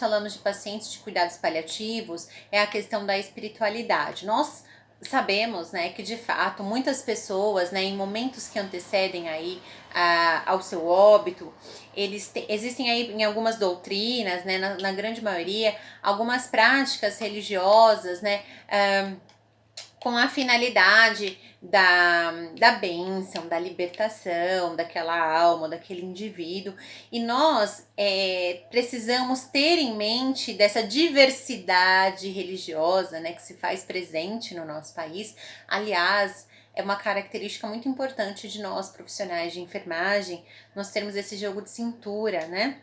falamos de pacientes de cuidados paliativos, é a questão da espiritualidade. Nós sabemos, né, que de fato muitas pessoas, né, em momentos que antecedem aí ao seu óbito, existem aí em algumas doutrinas, né, na grande maioria, algumas práticas religiosas, né, com a finalidade da bênção, da libertação daquela alma, daquele indivíduo. E nós precisamos ter em mente dessa diversidade religiosa, né, que se faz presente no nosso país. Aliás, é uma característica muito importante de nós, profissionais de enfermagem, nós termos esse jogo de cintura, né?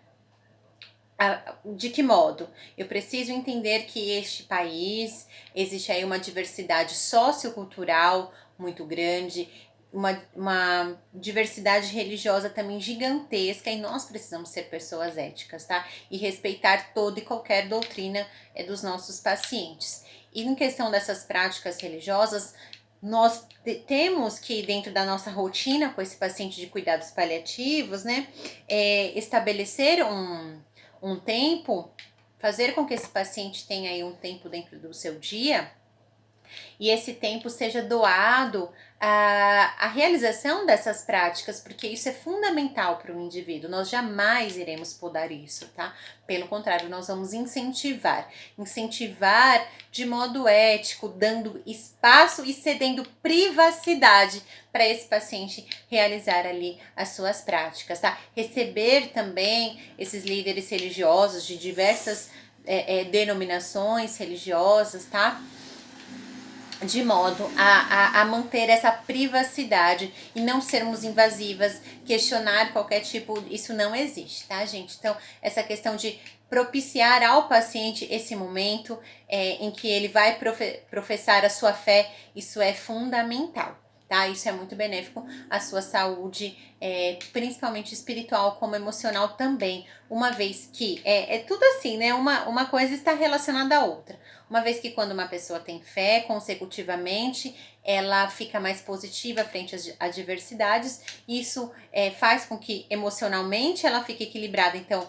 De que modo? Eu preciso entender que este país existe aí uma diversidade sociocultural muito grande, uma diversidade religiosa também gigantesca, e nós precisamos ser pessoas éticas, tá? E respeitar toda e qualquer doutrina dos nossos pacientes. E em questão dessas práticas religiosas, nós temos que, dentro da nossa rotina com esse paciente de cuidados paliativos, né, estabelecer um tempo, fazer com que esse paciente tenha aí um tempo dentro do seu dia, e esse tempo seja doado à realização dessas práticas, porque isso é fundamental para o indivíduo. Nós jamais iremos podar isso, tá? Pelo contrário, nós vamos incentivar de modo ético, dando espaço e cedendo privacidade para esse paciente realizar ali as suas práticas, tá? Receber também esses líderes religiosos de diversas denominações religiosas, tá? De modo a manter essa privacidade e não sermos invasivas, questionar qualquer tipo, isso não existe, tá, gente? Então, essa questão de propiciar ao paciente esse momento em que ele vai professar a sua fé, isso é fundamental, tá? Isso é muito benéfico à sua saúde, principalmente espiritual como emocional também, uma vez que é tudo assim, né? Uma coisa está relacionada à outra. Uma vez que quando uma pessoa tem fé, consecutivamente, ela fica mais positiva frente às adversidades. Isso faz com que emocionalmente ela fique equilibrada. Então,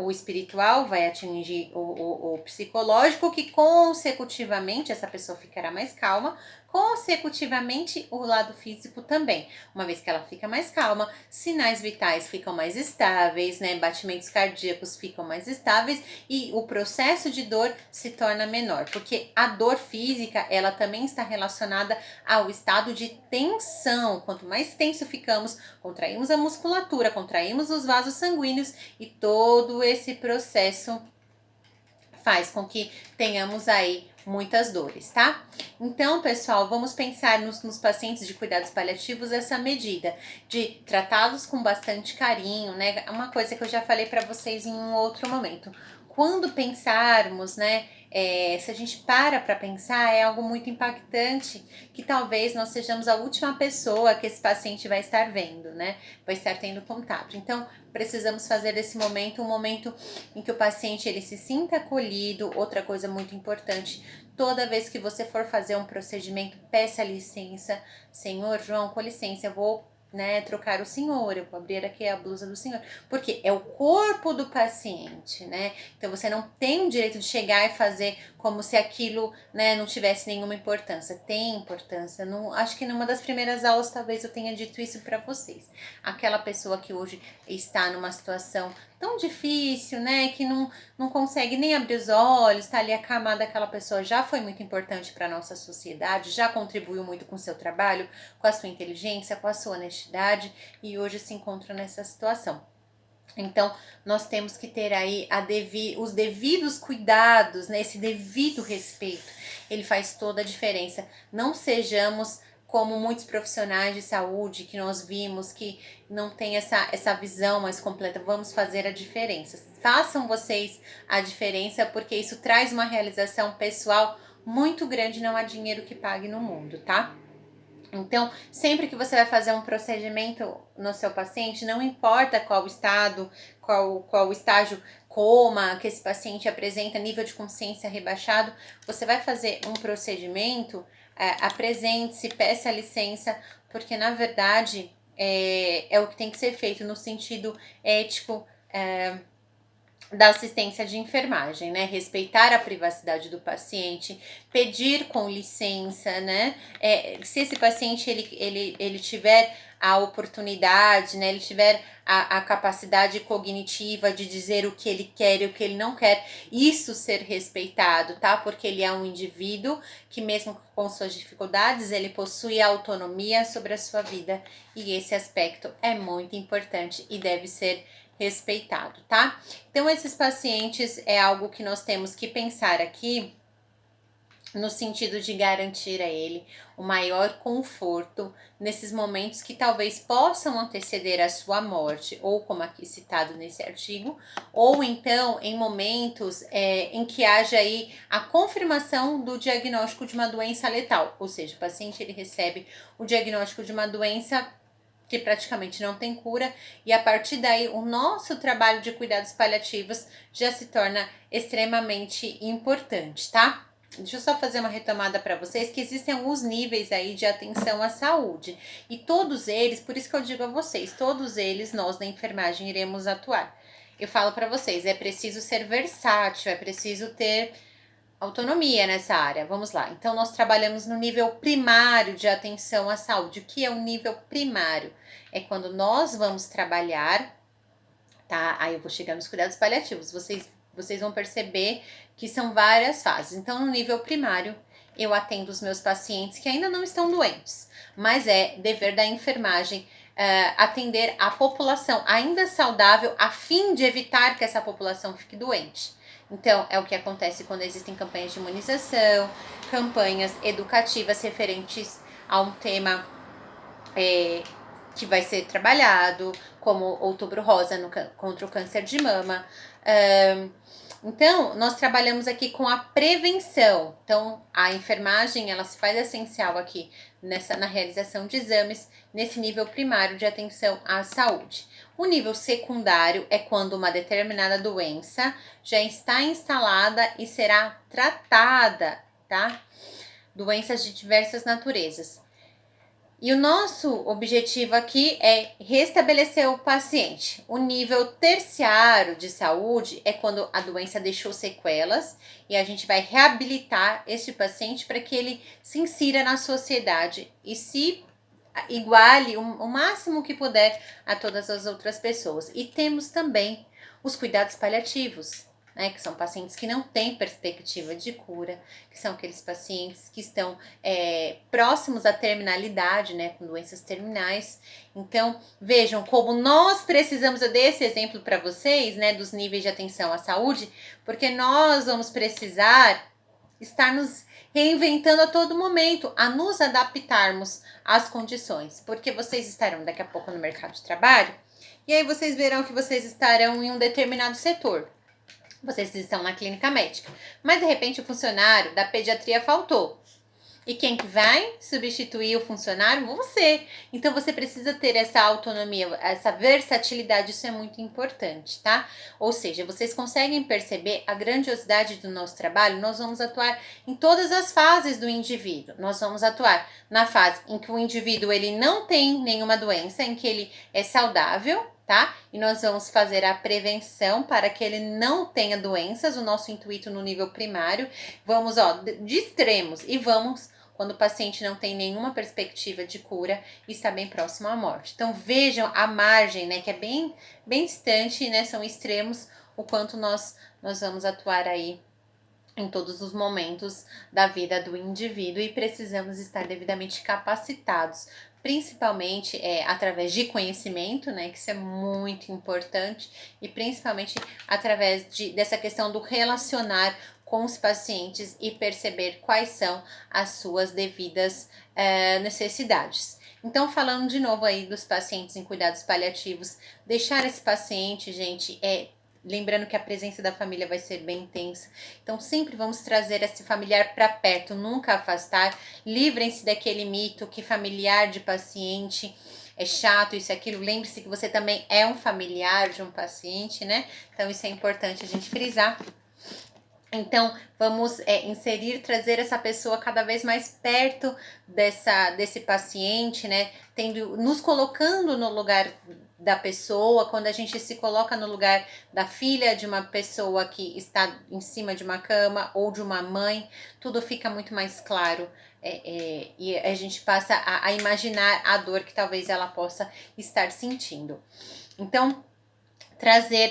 o espiritual vai atingir o psicológico, que consecutivamente essa pessoa ficará mais calma. Consecutivamente, o lado físico também. Uma vez que ela fica mais calma, sinais vitais ficam mais estáveis, né? Batimentos cardíacos ficam mais estáveis e o processo de dor se torna menor, porque a dor física, ela também está relacionada ao estado de tensão. Quanto mais tenso ficamos, contraímos a musculatura, contraímos os vasos sanguíneos, e todo esse processo faz com que tenhamos aí muitas dores, tá? Então, pessoal, vamos pensar nos pacientes de cuidados paliativos essa medida de tratá-los com bastante carinho, né? Uma coisa que eu já falei para vocês em um outro momento. Quando pensarmos, né, se a gente para pensar, é algo muito impactante, que talvez nós sejamos a última pessoa que esse paciente vai estar vendo, né? Vai estar tendo contato. Então, precisamos fazer desse momento um momento em que o paciente ele se sinta acolhido. Outra coisa muito importante, toda vez que você for fazer um procedimento, peça licença. Senhor João, com licença, eu vou, né, trocar o senhor, eu vou abrir aqui a blusa do senhor, porque é o corpo do paciente, né? Então você não tem o direito de chegar e fazer como se aquilo, né, não tivesse nenhuma importância. Tem importância. Não, acho que numa das primeiras aulas talvez eu tenha dito isso para vocês. Aquela pessoa que hoje está numa situação tão difícil, né, que não consegue nem abrir os olhos, tá ali acamada, aquela pessoa já foi muito importante para nossa sociedade, já contribuiu muito com o seu trabalho, com a sua inteligência, com a sua honestidade, e hoje se encontra nessa situação. Então, nós temos que ter aí os devidos cuidados, né, esse devido respeito, ele faz toda a diferença. Não sejamos como muitos profissionais de saúde que nós vimos que não tem essa visão mais completa. Vamos fazer a diferença. Façam vocês a diferença, porque isso traz uma realização pessoal muito grande. Não há dinheiro que pague no mundo, tá? Então, sempre que você vai fazer um procedimento no seu paciente, não importa qual estado, qual estágio coma que esse paciente apresenta, nível de consciência rebaixado, você vai fazer um procedimento, apresente-se, peça licença, porque na verdade é o que tem que ser feito no sentido ético, da assistência de enfermagem, né? Respeitar a privacidade do paciente, pedir com licença, né? Se esse paciente ele tiver a oportunidade, né? Ele tiver a capacidade cognitiva de dizer o que ele quer e o que ele não quer, isso ser respeitado, tá? Porque ele é um indivíduo que mesmo com suas dificuldades, ele possui autonomia sobre a sua vida e esse aspecto é muito importante e deve ser respeitado, tá? Então, esses pacientes é algo que nós temos que pensar aqui no sentido de garantir a ele o maior conforto nesses momentos que talvez possam anteceder a sua morte, ou como aqui citado nesse artigo, ou então em momentos em que haja aí a confirmação do diagnóstico de uma doença letal, ou seja, o paciente ele recebe o diagnóstico de uma doença que praticamente não tem cura, e a partir daí o nosso trabalho de cuidados paliativos já se torna extremamente importante, tá? Deixa eu só fazer uma retomada para vocês que existem alguns níveis aí de atenção à saúde e todos eles, por isso que eu digo a vocês, todos eles nós da enfermagem iremos atuar. Eu falo para vocês, é preciso ser versátil, é preciso ter autonomia nessa área. Vamos lá. Então, nós trabalhamos no nível primário de atenção à saúde. O que é o nível primário? É quando nós vamos trabalhar, tá? Aí eu vou chegar nos cuidados paliativos. Vocês vão perceber que são várias fases. Então, no nível primário, eu atendo os meus pacientes que ainda não estão doentes, mas é dever da enfermagem atender a população ainda saudável a fim de evitar que essa população fique doente. Então, é o que acontece quando existem campanhas de imunização, campanhas educativas referentes a um tema que vai ser trabalhado, como Outubro Rosa contra o câncer de mama. Então, nós trabalhamos aqui com a prevenção. Então, a enfermagem, ela se faz essencial aqui na realização de exames, nesse nível primário de atenção à saúde. O nível secundário é quando uma determinada doença já está instalada e será tratada, tá? Doenças de diversas naturezas. E o nosso objetivo aqui é restabelecer o paciente. O nível terciário de saúde é quando a doença deixou sequelas e a gente vai reabilitar este paciente para que ele se insira na sociedade e se iguale o máximo que puder a todas as outras pessoas. E temos também os cuidados paliativos, né, que são pacientes que não têm perspectiva de cura, que são aqueles pacientes que estão próximos à terminalidade, né, com doenças terminais. Então, vejam como nós precisamos, eu dei esse exemplo para vocês, né, dos níveis de atenção à saúde, porque nós vamos precisar estar nos reinventando a todo momento, a nos adaptarmos às condições, porque vocês estarão daqui a pouco no mercado de trabalho, e aí vocês verão que vocês estarão em um determinado setor. Vocês estão na clínica médica, mas de repente o funcionário da pediatria faltou. E quem que vai substituir o funcionário? Você. Então você precisa ter essa autonomia, essa versatilidade, isso é muito importante, tá? Ou seja, vocês conseguem perceber a grandiosidade do nosso trabalho? Nós vamos atuar em todas as fases do indivíduo. Nós vamos atuar na fase em que o indivíduo ele não tem nenhuma doença, em que ele é saudável, tá? E nós vamos fazer a prevenção para que ele não tenha doenças, o nosso intuito no nível primário. Vamos, de extremos e vamos quando o paciente não tem nenhuma perspectiva de cura e está bem próximo à morte. Então vejam a margem, né, que é bem distante, né, são extremos, o quanto nós vamos atuar aí em todos os momentos da vida do indivíduo e precisamos estar devidamente capacitados, principalmente através de conhecimento, né, que isso é muito importante, e principalmente através dessa questão do relacionar com os pacientes e perceber quais são as suas devidas necessidades. Então, falando de novo aí dos pacientes em cuidados paliativos, deixar esse paciente, gente, lembrando que a presença da família vai ser bem intensa. Então, sempre vamos trazer esse familiar para perto, nunca afastar. Livrem-se daquele mito que familiar de paciente é chato, isso e aquilo. Lembre-se que você também é um familiar de um paciente, né? Então, isso é importante a gente frisar. Então, vamos trazer essa pessoa cada vez mais perto desse paciente, né? Nos colocando no lugar da pessoa, quando a gente se coloca no lugar da filha de uma pessoa que está em cima de uma cama ou de uma mãe, tudo fica muito mais claro. E a gente passa a imaginar a dor que talvez ela possa estar sentindo. Então,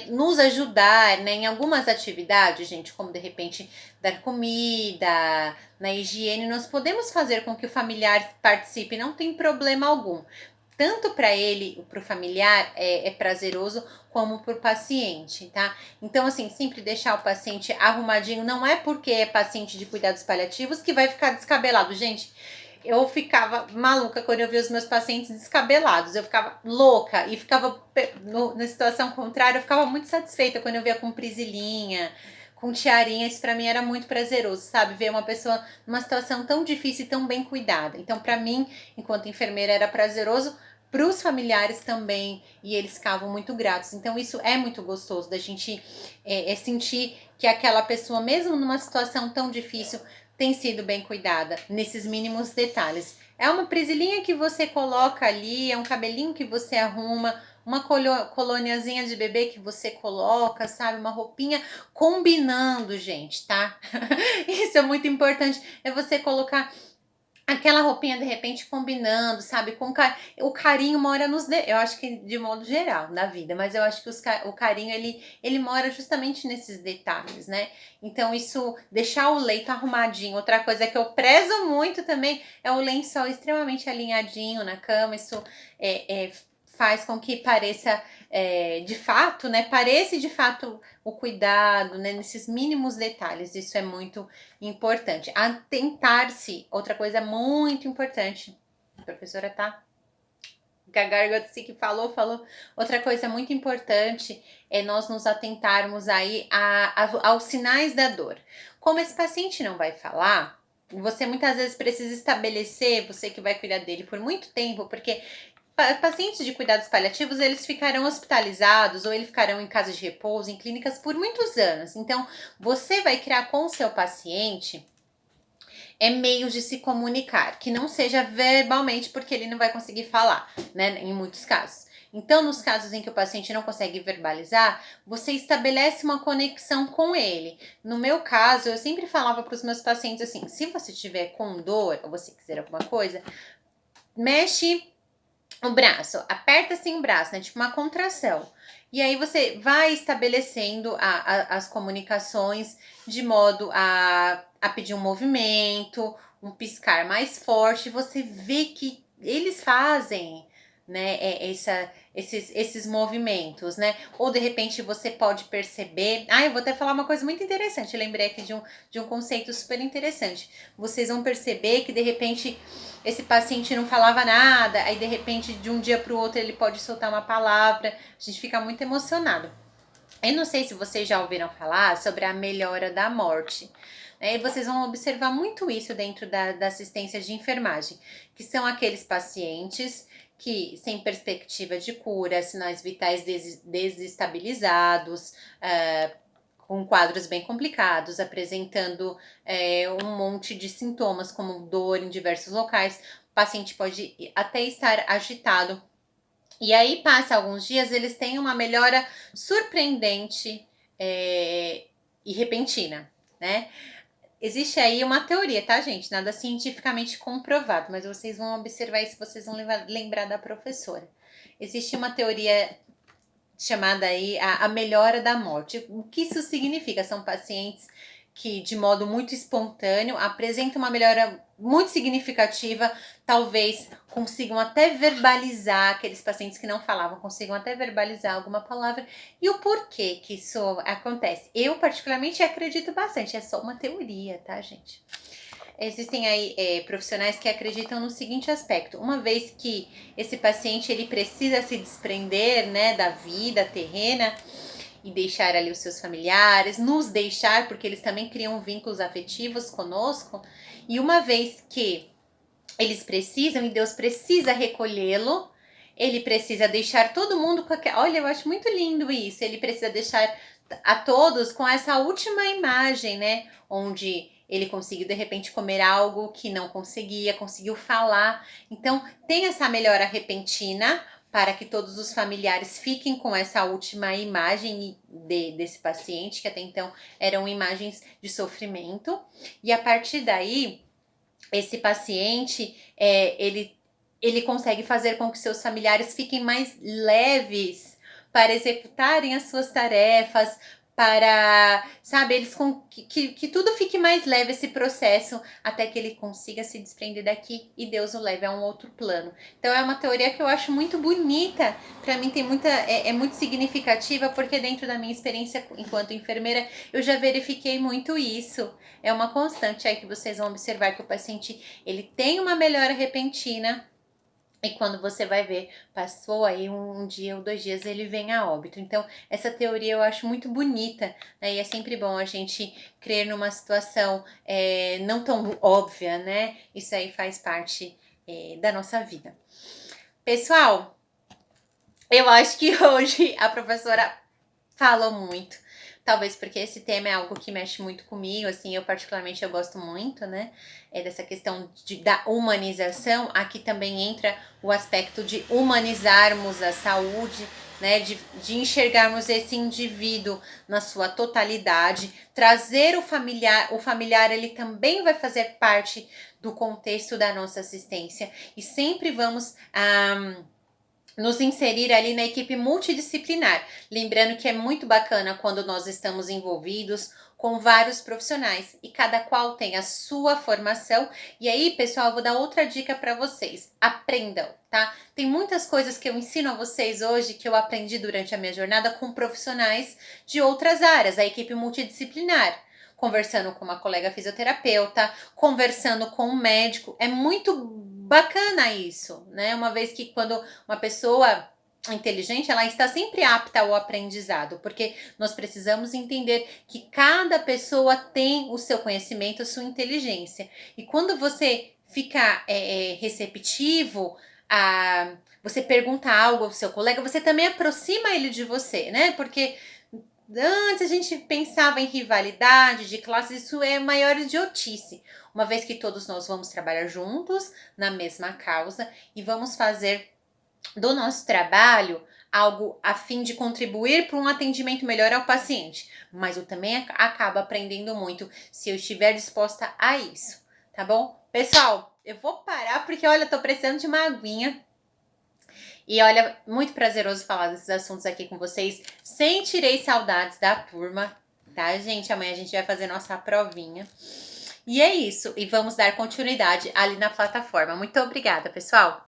nos ajudar, né, em algumas atividades, gente, como de repente dar comida, na higiene, nós podemos fazer com que o familiar participe, não tem problema algum. Tanto para ele, para o familiar, é prazeroso, como para o paciente, tá? Então, assim, sempre deixar o paciente arrumadinho, não é porque é paciente de cuidados paliativos que vai ficar descabelado. Gente, eu ficava maluca quando eu via os meus pacientes descabelados, eu ficava louca e ficava, na situação contrária, eu ficava muito satisfeita quando eu via com prisilinha, com tiarinha. Isso pra mim era muito prazeroso, sabe? Ver uma pessoa numa situação tão difícil e tão bem cuidada. Então, pra mim, enquanto enfermeira, era prazeroso, para os familiares também, e eles ficavam muito gratos. Então, isso é muito gostoso da gente sentir que aquela pessoa, mesmo numa situação tão difícil, tem sido bem cuidada nesses mínimos detalhes. É uma presilhinha que você coloca ali, é um cabelinho que você arruma, uma colôniazinha de bebê que você coloca, sabe? Uma roupinha combinando, gente, tá? Isso é muito importante, é você colocar aquela roupinha de repente combinando, sabe? O carinho mora eu acho que de modo geral na vida, mas eu acho que o carinho ele mora justamente nesses detalhes, né? Então isso, deixar o leito arrumadinho. Outra coisa que eu prezo muito também é o lençol extremamente alinhadinho na cama. Isso faz com que pareça de fato, né? Pareça de fato o cuidado, né? Nesses mínimos detalhes. Isso é muito importante. Atentar-se, outra coisa muito importante. A professora tá gagargando que falou. Outra coisa muito importante é nós nos atentarmos aí aos sinais da dor. Como esse paciente não vai falar, você muitas vezes precisa estabelecer, você que vai cuidar dele por muito tempo, porque pacientes de cuidados paliativos, eles ficarão hospitalizados ou eles ficarão em casas de repouso, em clínicas por muitos anos. Então, você vai criar com o seu paciente meios de se comunicar, que não seja verbalmente, porque ele não vai conseguir falar, né, em muitos casos. Então, nos casos em que o paciente não consegue verbalizar, você estabelece uma conexão com ele. No meu caso, eu sempre falava para os meus pacientes assim: se você tiver com dor ou você quiser alguma coisa, mexe o braço, aperta assim o braço, né? Tipo uma contração. E aí você vai estabelecendo as comunicações de modo a pedir um movimento, um piscar mais forte. Você vê que eles fazem, né, esses movimentos, né? Ou de repente você pode perceber. Eu vou até falar uma coisa muito interessante. Eu lembrei aqui de um conceito super interessante. Vocês vão perceber que de repente esse paciente não falava nada, aí de repente de um dia para o outro ele pode soltar uma palavra. A gente fica muito emocionado. Eu não sei se vocês já ouviram falar sobre a melhora da morte. E vocês vão observar muito isso dentro da assistência de enfermagem, que são aqueles pacientes que, sem perspectiva de cura, sinais vitais desestabilizados, com quadros bem complicados, apresentando um monte de sintomas, como dor em diversos locais. O paciente pode até estar agitado. E aí, passa alguns dias, eles têm uma melhora surpreendente e repentina, né? Existe aí uma teoria, tá, gente? Nada cientificamente comprovado, mas vocês vão observar isso, vocês vão lembrar da professora. Existe uma teoria chamada aí a melhora da morte. O que isso significa? São pacientes que, de modo muito espontâneo, apresentam uma melhora muito significativa, talvez consigam até verbalizar, aqueles pacientes que não falavam, consigam até verbalizar alguma palavra. E o porquê que isso acontece? Eu, particularmente, acredito bastante, é só uma teoria, tá, gente? Existem aí profissionais que acreditam no seguinte aspecto: uma vez que esse paciente ele precisa se desprender, né, da vida terrena e deixar ali os seus familiares, nos deixar, porque eles também criam vínculos afetivos conosco, e uma vez que eles precisam e Deus precisa recolhê-lo, ele precisa deixar todo mundo com aquela... Olha, eu acho muito lindo isso. Ele precisa deixar a todos com essa última imagem, né? Onde ele conseguiu de repente comer algo que não conseguiu falar. Então tem essa melhora repentina, para que todos os familiares fiquem com essa última imagem desse paciente, que até então eram imagens de sofrimento. E a partir daí, esse paciente, ele consegue fazer com que seus familiares fiquem mais leves para executarem as suas tarefas, para, sabe, eles que tudo fique mais leve esse processo, até que ele consiga se desprender daqui e Deus o leve a um outro plano. Então é uma teoria que eu acho muito bonita, para mim tem é muito significativa, porque dentro da minha experiência enquanto enfermeira, eu já verifiquei muito isso. É uma constante aí que vocês vão observar que o paciente, ele tem uma melhora repentina, e quando você vai ver, passou aí um dia ou 2 dias, ele vem a óbito. Então, essa teoria eu acho muito bonita, né? E é sempre bom a gente crer numa situação não tão óbvia, né? Isso aí faz parte da nossa vida. Pessoal, eu acho que hoje a professora falou muito. Talvez porque esse tema é algo que mexe muito comigo, assim, eu particularmente eu gosto muito, né, dessa questão da humanização. Aqui também entra o aspecto de humanizarmos a saúde, né, de enxergarmos esse indivíduo na sua totalidade, trazer o familiar ele também vai fazer parte do contexto da nossa assistência, e sempre vamos nos inserir ali na equipe multidisciplinar. Lembrando que é muito bacana quando nós estamos envolvidos com vários profissionais e cada qual tem a sua formação. E aí, pessoal, eu vou dar outra dica para vocês. Aprendam, tá? Tem muitas coisas que eu ensino a vocês hoje que eu aprendi durante a minha jornada com profissionais de outras áreas, a equipe multidisciplinar. Conversando com uma colega fisioterapeuta, conversando com um médico. É muito bacana isso, né? Uma vez que quando uma pessoa inteligente, ela está sempre apta ao aprendizado, porque nós precisamos entender que cada pessoa tem o seu conhecimento, a sua inteligência. E quando você fica receptivo, você pergunta algo ao seu colega, você também aproxima ele de você, né? Porque antes a gente pensava em rivalidade de classes, isso é maior idiotice, uma vez que todos nós vamos trabalhar juntos na mesma causa e vamos fazer do nosso trabalho algo a fim de contribuir para um atendimento melhor ao paciente. Mas eu também acabo aprendendo muito se eu estiver disposta a isso, tá bom? Pessoal, eu vou parar porque, olha, eu tô precisando de uma aguinha. E olha, muito prazeroso falar desses assuntos aqui com vocês. Sentirei saudades da turma, tá, gente? Amanhã a gente vai fazer nossa provinha. E é isso. E vamos dar continuidade ali na plataforma. Muito obrigada, pessoal!